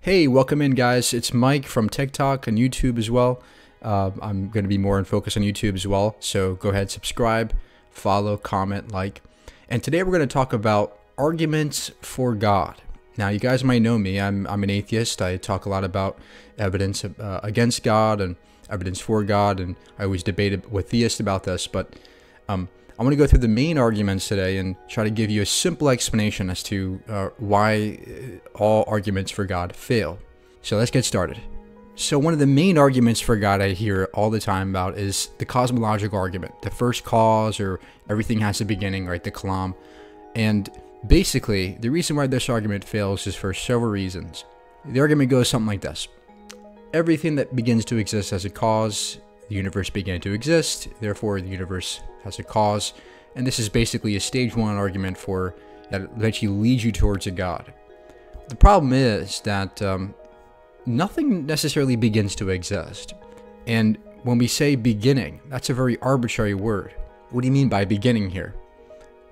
Hey, welcome in, guys. It's Mike from TikTok and YouTube as well. I'm going to be more in focus on YouTube as well, so go ahead, subscribe, follow, comment, like. And today we're going to talk about arguments for God. Now, you guys might know me. I'm an atheist. I talk a lot about evidence against God and evidence for God, and I always debate with theists about this. But I want to go through the main arguments today and try to give you a simple explanation as to why all arguments for God fail. So let's get started. So one of the main arguments for God I hear all the time about is the cosmological argument, the first cause, or everything has a beginning, right? The kalam. And basically, the reason why this argument fails is for several reasons. The argument goes something like this. Everything that begins to exist has a cause. The universe began to exist, therefore the universe has a cause. And this is basically a stage one argument for that eventually leads you towards a God. The problem is that nothing necessarily begins to exist. And when we say beginning, that's a very arbitrary word. What do you mean by beginning here?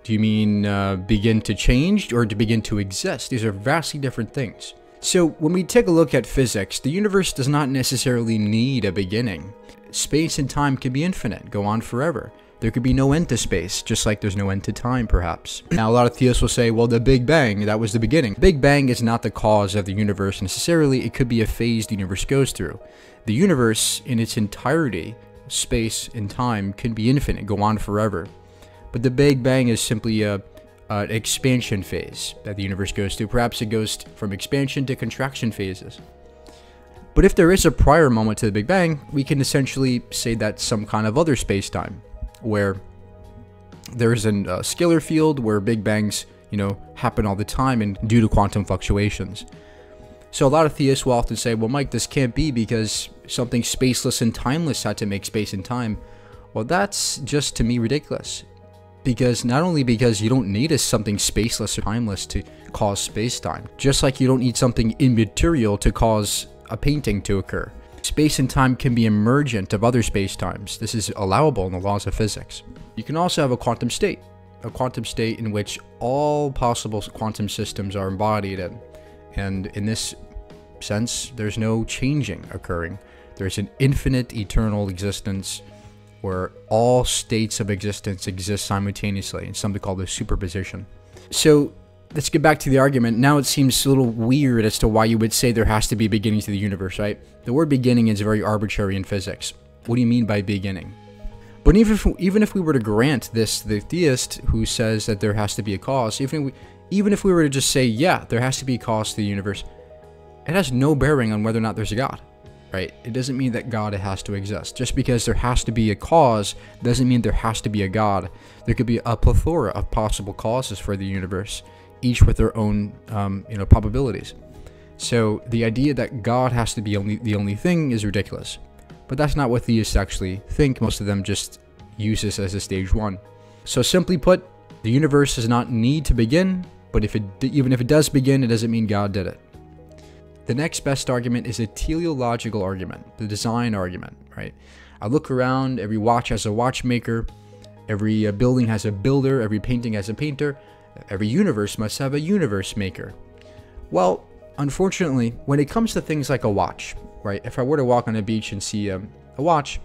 Do you mean begin to change or to begin to exist? These are vastly different things. So when we take a look at physics, the universe does not necessarily need a beginning. Space and time can be infinite, go on forever. There could be no end to space, just like there's no end to time, perhaps. Now, a lot of theists will say, well, the Big Bang, that was the beginning. Big Bang is not the cause of the universe necessarily. It could be a phase the universe goes through. The universe, in its entirety, space and time, can be infinite, go on forever. But the Big Bang is simply an expansion phase that the universe goes through. Perhaps it goes from expansion to contraction phases. But if there is a prior moment to the Big Bang, we can essentially say that's some kind of other space-time, where there's a scalar field where Big Bangs, happen all the time and due to quantum fluctuations. So a lot of theists will often say, well, Mike, this can't be because something spaceless and timeless had to make space and time. Well, that's just, to me, ridiculous. Because not only because you don't need something spaceless or timeless to cause space-time, just like you don't need something immaterial to cause a painting to occur. Space and time can be emergent of other space-times. This is allowable in the laws of physics. You can also have a quantum state in which all possible quantum systems are embodied in. And in this sense, there's no changing occurring. There's an infinite, eternal existence where all states of existence exist simultaneously in something called a superposition. So let's get back to the argument. Now it seems a little weird as to why you would say there has to be a beginning to the universe, right? The word beginning is very arbitrary in physics. What do you mean by beginning? But even if we were to grant this, the theist who says that there has to be a cause, even if we were to just say, yeah, there has to be a cause to the universe, it has no bearing on whether or not there's a God, right? It doesn't mean that God has to exist. Just because there has to be a cause doesn't mean there has to be a God. There could be a plethora of possible causes for the universe, each with their own, probabilities. So the idea that God has to be the only thing is ridiculous. But that's not what theists actually think. Most of them just use this as a stage one. So simply put, the universe does not need to begin, but even if it does begin, it doesn't mean God did it. The next best argument is a teleological argument, the design argument, right? I look around, every watch has a watchmaker, every building has a builder, every painting has a painter, every universe must have a universe maker. Well, unfortunately, when it comes to things like a watch, right? If I were to walk on a beach and see a watch,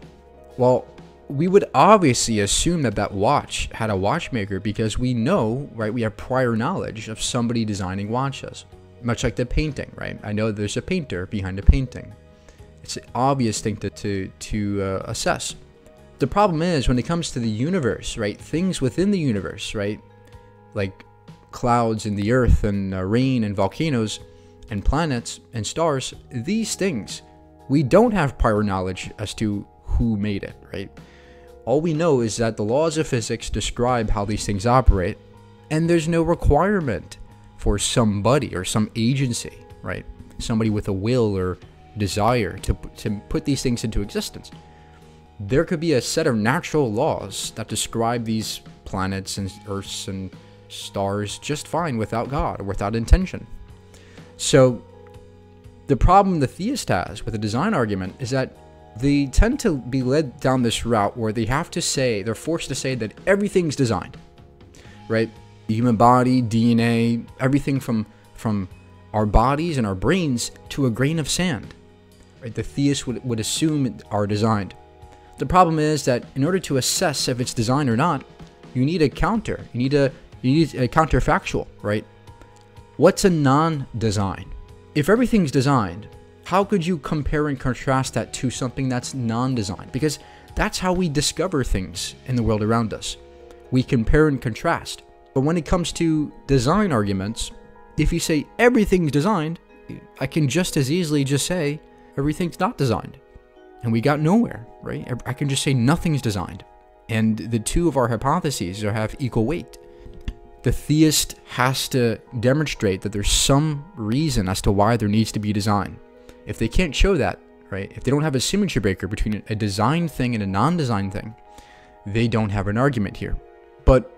well, we would obviously assume that that watch had a watchmaker because we know, right? We have prior knowledge of somebody designing watches. Much like the painting, right? I know there's a painter behind a painting. It's an obvious thing to assess. The problem is when it comes to the universe, right? Things within the universe, right? Like clouds and the earth and rain and volcanoes and planets and stars, these things, we don't have prior knowledge as to who made it, right? All we know is that the laws of physics describe how these things operate, and there's no requirement for somebody or some agency, right? Somebody with a will or desire to put these things into existence. There could be a set of natural laws that describe these planets and earths and stars just fine without God or without intention. So the problem the theist has with the design argument is that they tend to be led down this route where they're forced to say that everything's designed, right? The human body, DNA, everything from our bodies and our brains to a grain of sand. Right? The theist would assume are designed. The problem is that in order to assess if it's designed or not, you need a counter. You need a counterfactual, right? What's a non-design? If everything's designed, how could you compare and contrast that to something that's non-designed? Because that's how we discover things in the world around us. We compare and contrast. But when it comes to design arguments, if you say everything's designed, I can just as easily just say everything's not designed. And we got nowhere, right? I can just say nothing's designed. And the two of our hypotheses have equal weight. The theist has to demonstrate that there's some reason as to why there needs to be design. If they can't show that, right? If they don't have a symmetry breaker between a designed thing and a non-designed thing, they don't have an argument here. But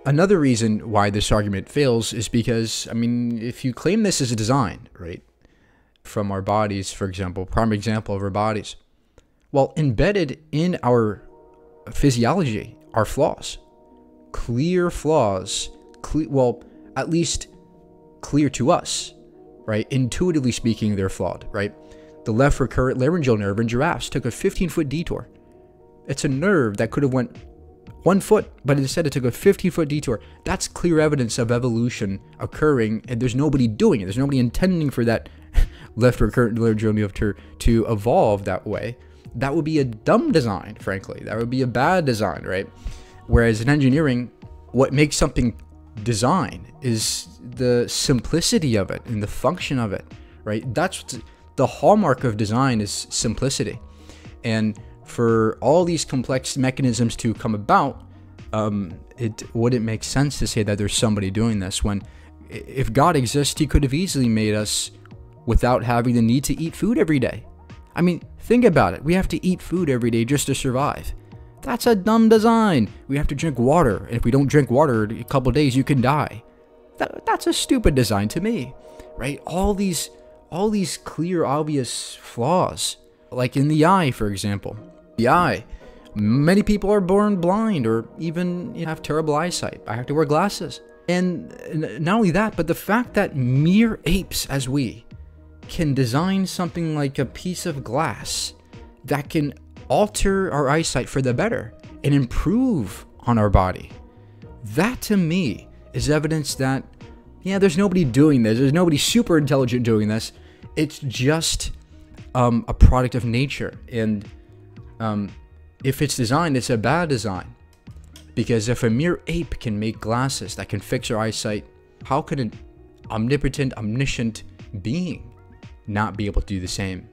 another reason why this argument fails is because, I mean, if you claim this as a design, right? From our bodies, for example, prime example of our bodies. Well, embedded in our physiology are flaws. Clear flaws. Well, at least clear to us, right? Intuitively speaking, they're flawed, right? The left recurrent laryngeal nerve in giraffes took a 15-foot detour. It's a nerve that could have went 1 foot, but instead it took a 15-foot detour. That's clear evidence of evolution occurring, and there's nobody doing it. There's nobody intending for that left recurrent laryngeal nerve to evolve that way. That would be a dumb design, frankly. That would be a bad design, right? Whereas in engineering, what makes something design is the simplicity of it and the function of it, right? That's the hallmark of design, is simplicity. And for all these complex mechanisms to come about, it wouldn't make sense to say that there's somebody doing this, when if God exists, he could have easily made us without having the need to eat food every day. I mean, think about it. We have to eat food every day just to survive. That's a dumb design. We have to drink water. And if we don't drink water in a couple of days, you can die. That's a stupid design to me, right? All these clear, obvious flaws, like in the eye, for example. The eye. Many people are born blind or even have terrible eyesight. I have to wear glasses. And not only that, but the fact that mere apes as we can design something like a piece of glass that can alter our eyesight for the better and improve on our body. That to me is evidence that, yeah, there's nobody doing this. There's nobody super intelligent doing this. It's just a product of nature. And if it's designed, it's a bad design. Because if a mere ape can make glasses that can fix our eyesight, how could an omnipotent, omniscient being not be able to do the same?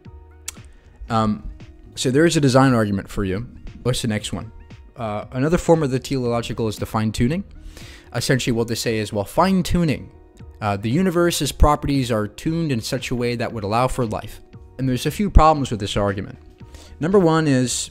So there is a design argument for you. What's the next one? Another form of the teleological is the fine-tuning. Essentially what they say is, well, fine-tuning. The universe's properties are tuned in such a way that would allow for life. And there's a few problems with this argument. Number one is,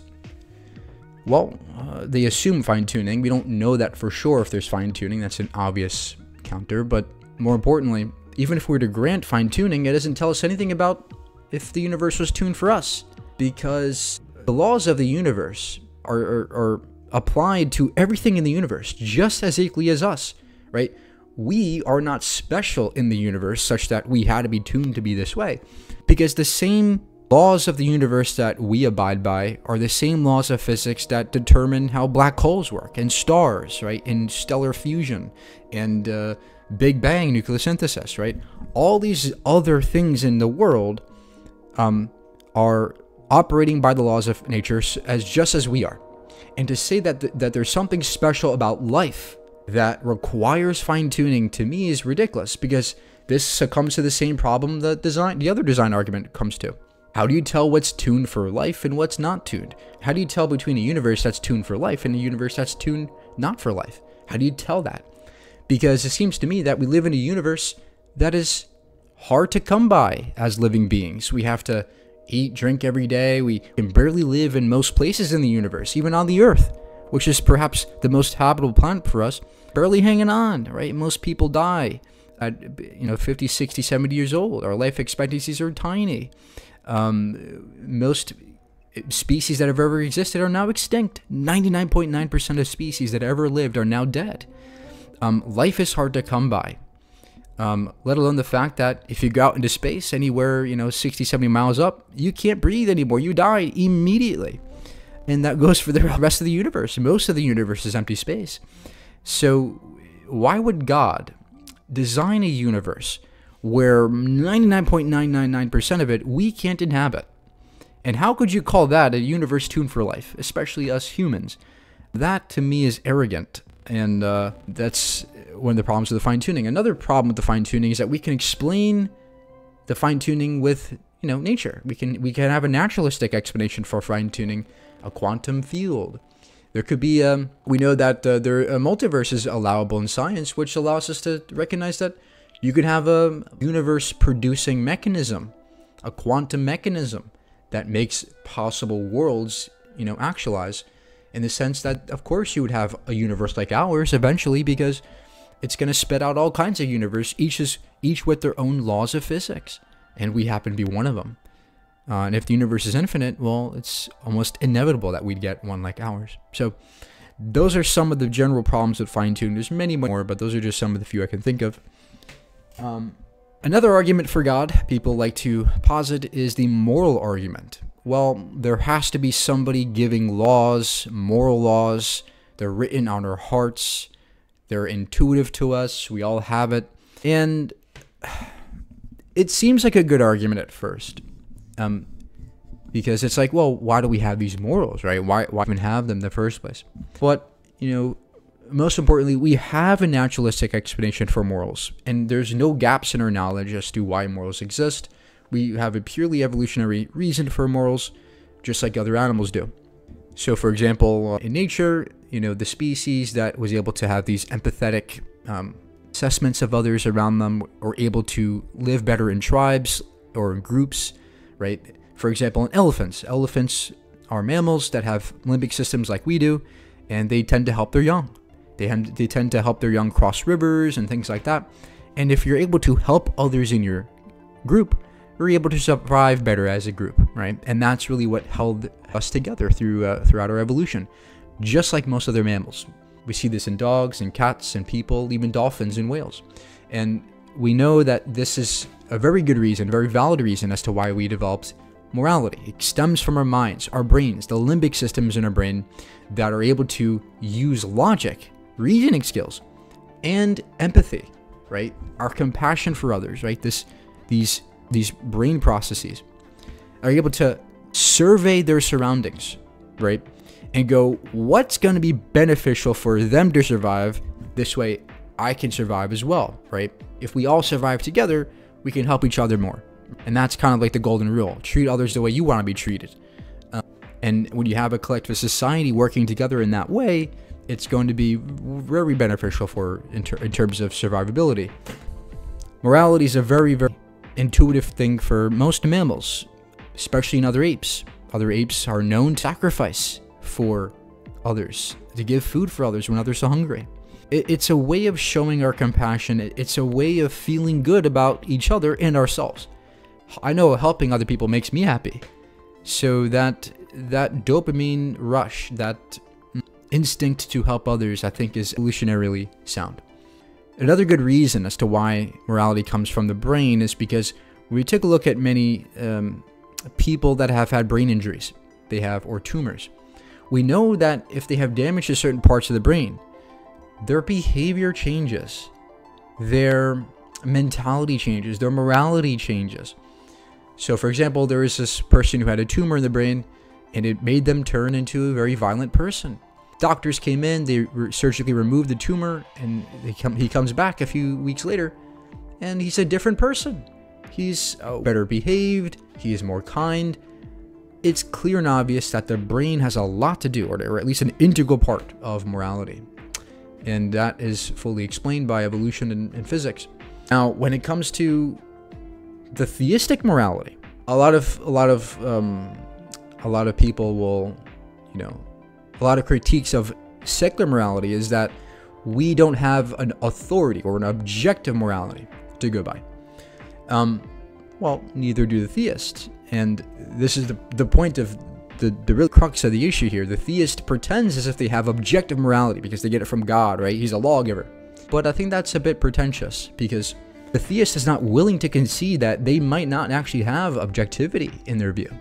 well, they assume fine-tuning. We don't know that for sure if there's fine-tuning. That's an obvious counter. But more importantly, even if we were to grant fine-tuning, it doesn't tell us anything about if the universe was tuned for us. Because the laws of the universe are applied to everything in the universe, just as equally as us, right? We are not special in the universe such that we had to be tuned to be this way. Because the same laws of the universe that we abide by are the same laws of physics that determine how black holes work, and stars, right? And stellar fusion, and Big Bang nucleosynthesis, right? All these other things in the world are operating by the laws of nature just as we are. And to say that there's something special about life that requires fine-tuning, to me, is ridiculous, because this succumbs to the same problem that the other design argument comes to. How do you tell what's tuned for life and what's not tuned? How do you tell between a universe that's tuned for life and a universe that's tuned not for life? How do you tell that? Because it seems to me that we live in a universe that is hard to come by as living beings. We have to eat, drink every day. We can barely live in most places in the universe, even on the Earth, which is perhaps the most habitable planet for us, barely hanging on, right? Most people die at 50, 60, 70 years old. Our life expectancies are tiny. Most species that have ever existed are now extinct. 99.9% of species that ever lived are now dead. Life is hard to come by. let alone the fact that if you go out into space anywhere, 60, 70 miles up, you can't breathe anymore. You die immediately. And that goes for the rest of the universe. Most of the universe is empty space. So why would God design a universe where 99.999% of it we can't inhabit? And how could you call that a universe tuned for life, especially us humans? That, to me, is arrogant. And that's one of the problems with the fine-tuning. Another problem with the fine-tuning is that we can explain the fine-tuning with, nature. We can have a naturalistic explanation for fine-tuning, a quantum field. There could be, we know that there are multiverses allowable in science, which allows us to recognize that you could have a universe-producing mechanism, a quantum mechanism that makes possible worlds, actualize, in the sense that, of course, you would have a universe like ours eventually, because it's going to spit out all kinds of universe, each with their own laws of physics, and we happen to be one of them. And if the universe is infinite, well, it's almost inevitable that we'd get one like ours. So those are some of the general problems with fine-tuning. There's many more, but those are just some of the few I can think of. Another argument for God people like to posit is the moral argument. Well, there has to be somebody giving laws, moral laws. They're written on our hearts. They're intuitive to us. We all have it. And it seems like a good argument at first. Because it's like, well, why do we have these morals, right? Why even have them in the first place? But, most importantly, we have a naturalistic explanation for morals, and there's no gaps in our knowledge as to why morals exist. We have a purely evolutionary reason for morals, just like other animals do. So, for example, in nature, the species that was able to have these empathetic assessments of others around them or able to live better in tribes or in groups, right? For example, in elephants. Elephants are mammals that have limbic systems like we do, and they tend to help their young. They tend to help their young cross rivers and things like that. And if you're able to help others in your group, you're able to survive better as a group, right? And that's really what held us together throughout our evolution, just like most other mammals. We see this in dogs and cats and people, even dolphins and whales. And we know that this is a very good reason, very valid reason as to why we developed morality. It stems from our minds, our brains, the limbic systems in our brain that are able to use logic, reasoning skills, and empathy, right? Our compassion for others, right? These brain processes are able to survey their surroundings, right? And go, what's going to be beneficial for them to survive? This way I can survive as well, right? If we all survive together, we can help each other more. And that's kind of like the golden rule. Treat others the way you want to be treated. And when you have a collective society working together in that way, it's going to be very beneficial in terms of survivability. Morality is a very, very intuitive thing for most mammals, especially in other apes. Other apes are known to sacrifice for others, to give food for others when others are hungry. It's a way of showing our compassion. It's a way of feeling good about each other and ourselves. I know helping other people makes me happy. So that dopamine rush, that instinct to help others, I think is evolutionarily sound. Another good reason as to why morality comes from the brain is because we took a look at many people that have had brain injuries, or tumors. We know that if they have damage to certain parts of the brain, their behavior changes, their mentality changes, their morality changes. So, for example, there is this person who had a tumor in the brain, and it made them turn into a very violent person. Doctors came in, they surgically removed the tumor, and he comes back a few weeks later, and he's a different person. He's better behaved, he is more kind. It's clear and obvious that the brain has a lot to do, or at least an integral part of morality. And that is fully explained by evolution and physics. Now, when it comes to the theistic morality, a lot of people will, a lot of critiques of secular morality is that we don't have an authority or an objective morality to go by. Well, neither do the theists. And this is the point of the real crux of the issue here. The theist pretends as if they have objective morality because they get it from God, right? He's a lawgiver. But I think that's a bit pretentious, because The theist is not willing to concede that they might not actually have objectivity in their view.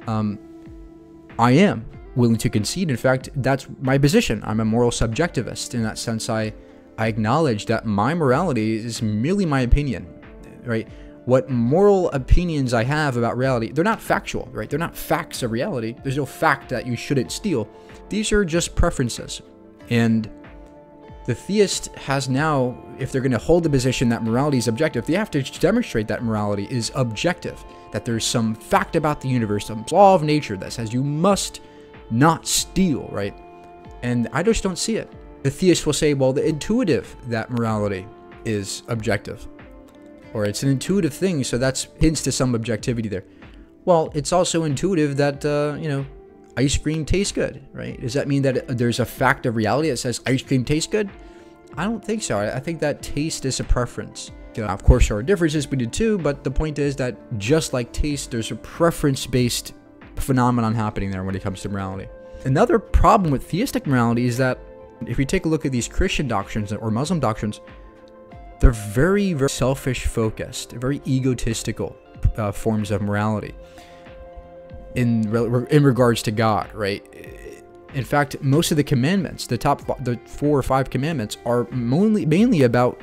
I am willing to concede. In fact, that's my position. I'm a moral subjectivist. In that sense, I acknowledge that my morality is merely my opinion, right? What moral opinions I have about reality, they're not factual, right? They're not facts of reality. There's no fact that you shouldn't steal. These are just preferences. And the theist has now, if they're going to hold the position that morality is objective, they have to demonstrate that morality is objective, that there's some fact about the universe, some law of nature that says you must not steal, right? And I just don't see it. The theist will say, well, the intuitive that morality is objective, or it's an intuitive thing, so that's hints to some objectivity there. Well, it's also intuitive that, ice cream tastes good, right? Does that mean that there's a fact of reality that says ice cream tastes good? I don't think so. I think that taste is a preference. Of course, there are differences between the two, but the point is that just like taste, there's a preference-based phenomenon happening there when it comes to morality. Another problem with theistic morality is that if you take a look at these Christian doctrines or Muslim doctrines, they're very, very selfish-focused, very egotistical forms of morality in regards to God, right? In fact, most of the commandments, the 4 or 5 commandments, are mainly about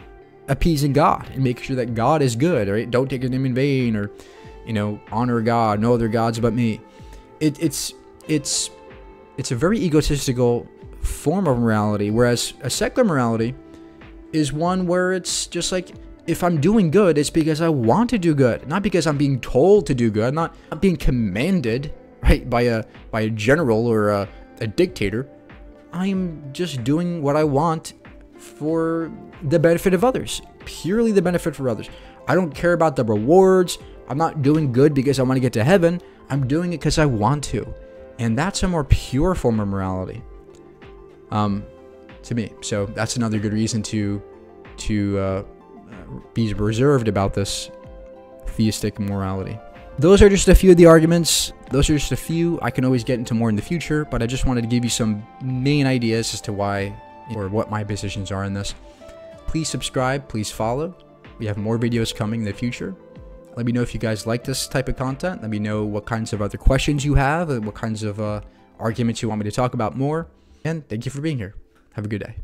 appeasing God and making sure that God is good, right? Don't take his name in vain, or honor God, no other gods but me. It's a very egotistical form of morality, whereas a secular morality is one where it's just like, if I'm doing good, it's because I want to do good, not because I'm being told to do good, not being commanded, right, by a general or a dictator. I'm just doing what I want for the benefit of others, purely the benefit for others. I don't care about the rewards. I'm not doing good because I want to get to heaven. I'm doing it because I want to. And that's a more pure form of morality, to me. So that's another good reason to be reserved about this theistic morality. Those are just a few of the arguments. Those are just a few. I can always get into more in the future, but I just wanted to give you some main ideas as to why or what my positions are in this. Please subscribe, please follow. We have more videos coming in the future. Let me know if you guys like this type of content. Let me know what kinds of other questions you have and what kinds of arguments you want me to talk about more. And thank you for being here. Have a good day.